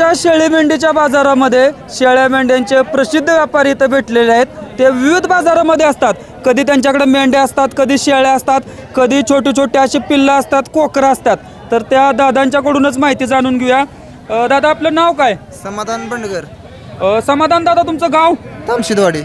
पुण्याच्या शेळी मेंढीच्या बाजारामध्ये शेळ्या मेंढ्यांचे प्रसिद्ध व्यापारी इथं भेटलेले आहेत. ते विविध बाजारामध्ये असतात. कधी त्यांच्याकडे मेंढ्या असतात, कधी शेळ्या असतात, कधी छोटे छोटे असे पिल्लं असतात, कोकरं असतात. तर त्या दादांच्याकडूनच माहिती जाणून घेऊया. दादा आपलं नाव काय? समाधान बंडगर. समाधान दादा तुमचं गाव? तामशिदवाडी.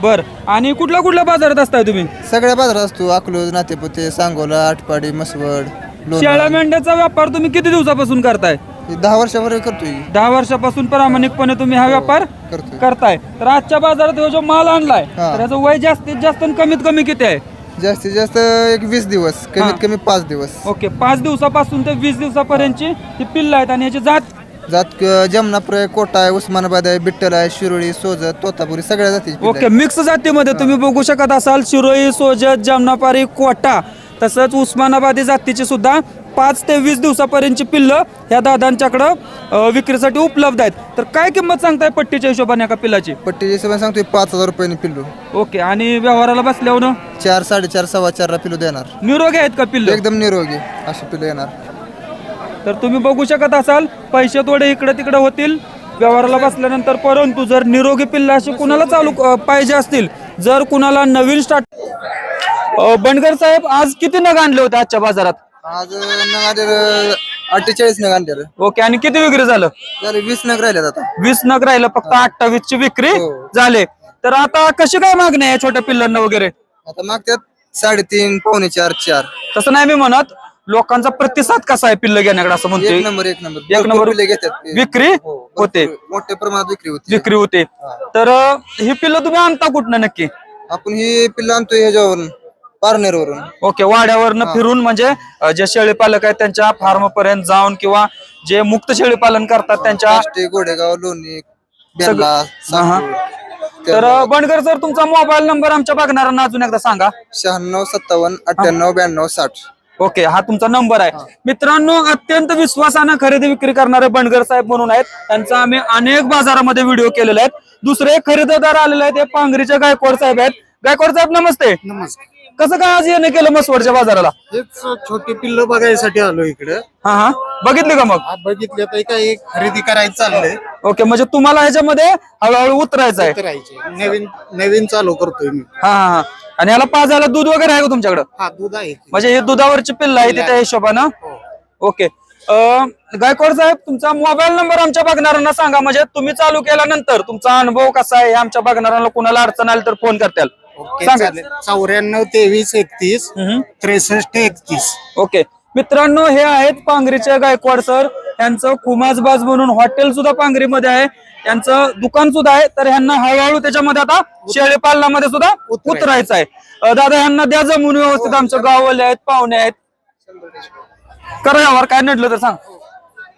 बर. आणि कुठल्या कुठल्या बाजारात असताय तुम्ही? सगळ्या बाजारात असतो. अकलूज, नातेपुते, सांगोला, आटपाडी, मसवड, शेळ्या मेंढ्याचा व्यापार तुम्ही किती दिवसापासून करताय? 10 वर्षापूर्वी करतोय. 10 वर्षापासून प्रामाणिकपणे तुम्ही हा व्यापार करताय. तर आजच्या बाजारात जो माल आणलाय तर याचं वय जास्तीत जास्त आणि कमीत कमी किती आहे? जास्तीत जास्त एक 20 दिवस, कमीत कमी 5 दिवस. ओके. 5 दिवसापासून ते 20 दिवसापर्यंतची ही पिल्लं आहेत. आणि याची जात जमनापूर आहे, कोटा आहे, उस्मानाबाद आहे, बिट्टल आहे, शिरोळी, सोजत, तोतापुरी सगळ्या जाती. ओके. मिक्स जातीमध्ये तुम्ही बघू शकत असाल शिरोळी, सोजत, जमनापारी, कोटा तसंच उस्मानाबादी जातीची सुद्धा 5 ते 20 दिवसापर्यंतची पिल्लं ह्या दादांच्याकडं विक्रीसाठी उपलब्ध आहेत. तर काय किंमत सांगताय पट्टीच्या हिशोबाने एका पिल्लाची? पट्टीच्या हिशोबाने सांगतोय 5000 रुपयांनी पिल्लू. ओके. आणि व्यवहाराला बसल्यावर 4, 4.5, 4.25 पिल्लू देणार. निरोगी आहेत का पिल्लं? एकदम निरोगी अशी पिल्लू येणार. तर तुम्ही बघू शकत असाल पैसे थोडे इकडे तिकडे होतील व्यवहाराला बसल्यानंतर, परंतु जर निरोगी पिल्लं अशी कुणाला चालू पाहिजे असतील, जर कुणाला नवीन स्टार्ट. बंडगर साहेब आज किती नग आणले होते आजच्या बाजारात? आज नग 48 नग आणले. ओके. आणि किती विक्री झालं? 20 नग राहिले आता. 20 नग राहिलं, फक्त 28 ची विक्री झाले. तर आता कशी काय मागणी आहे छोट्या पिल्लांना वगैरे? आता मागत्यात 3.5, पावणे 4, 4. तसं नाही मी म्हणत, लोकांचा प्रतिसाद कसा आहे पिल्लं घेण्याकडे असं म्हणतोय? एक नंबर घेतात. विक्री होते, मोठ्या प्रमाणात विक्री होते. तर ही पिल्लं तुम्ही आणता कुठनं नक्की? आपण ही पिल्लं आणतोय ह्याच्यावरून, पारनेरवरून. ओके. वाड्यावरनं फिरून म्हणजे जे शेळी पालक आहेत त्यांच्या फार्म पर्यंत जाऊन किंवा जे मुक्त शेळी पालन करतात त्यांच्या गोडेगाव, लोणी, बेल्ला, तर बंडगर सर तुमचा मोबाईल नंबर आमच्या बघणाऱ्यांना अजून एकदा सांगा. 96 57 98 92 60. ओके. हा तुमचा नंबर आहे. मित्रांनो, अत्यंत विश्वासानं खरेदी विक्री करणारे बंडगर साहेब म्हणून आहेत. त्यांचा आम्ही अनेक बाजारामध्ये व्हिडिओ केलेले आहेत. दुसरे खरेदीदार आलेले आहेत, ते पांगरीचे गायकवाड साहेब आहेत. गायकवाड साहेब नमस्ते. नमस्कार. कसं काय आज येणं केलं मसवडच्या बाजाराला? हेच छोटी पिल्लं बघायसाठी आलो इकडे. हा बघितली का मग? बघितले तर काय खरेदी करायचं चाललंय. ओके. म्हणजे तुम्हाला ह्याच्यामध्ये हळूहळू उतरायचं आहे? नवीन नवीन चालू करतोय मी. हा. आणि याला पाजायला दूध वगैरे आहे का तुमच्याकडे? हा, दूध आहे. म्हणजे हे दुधावरची पिल्ल आहे त्या हिशोबानं? ओके. गायकवाड साहेब तुमचा मोबाईल नंबर आमच्या बघणाऱ्यांना सांगा, म्हणजे तुम्ही चालू केल्यानंतर तुमचा अनुभव कसा आहे हे आमच्या बघणाऱ्यांना कुणाला अडचण आली तर फोन करताल. 94 23 31 63 31. ओके. मित्रांनो, हे आहेत पांगरीचे गायकवाड सर. यांचं खुमाजबाज म्हणून हॉटेल सुद्धा पांगरीमध्ये आहे, यांचं दुकान सुद्धा आहे. तर ह्यांना हळूहळू त्याच्यामध्ये आता शेळी पालनामध्ये सुद्धा उतरायचं आहे. दादा ह्यांना द्या जमून व्यवस्थित. आमच्या गाववाले आहेत, पाहुणे आहेत. करा यावर काय नडलं तर सांग.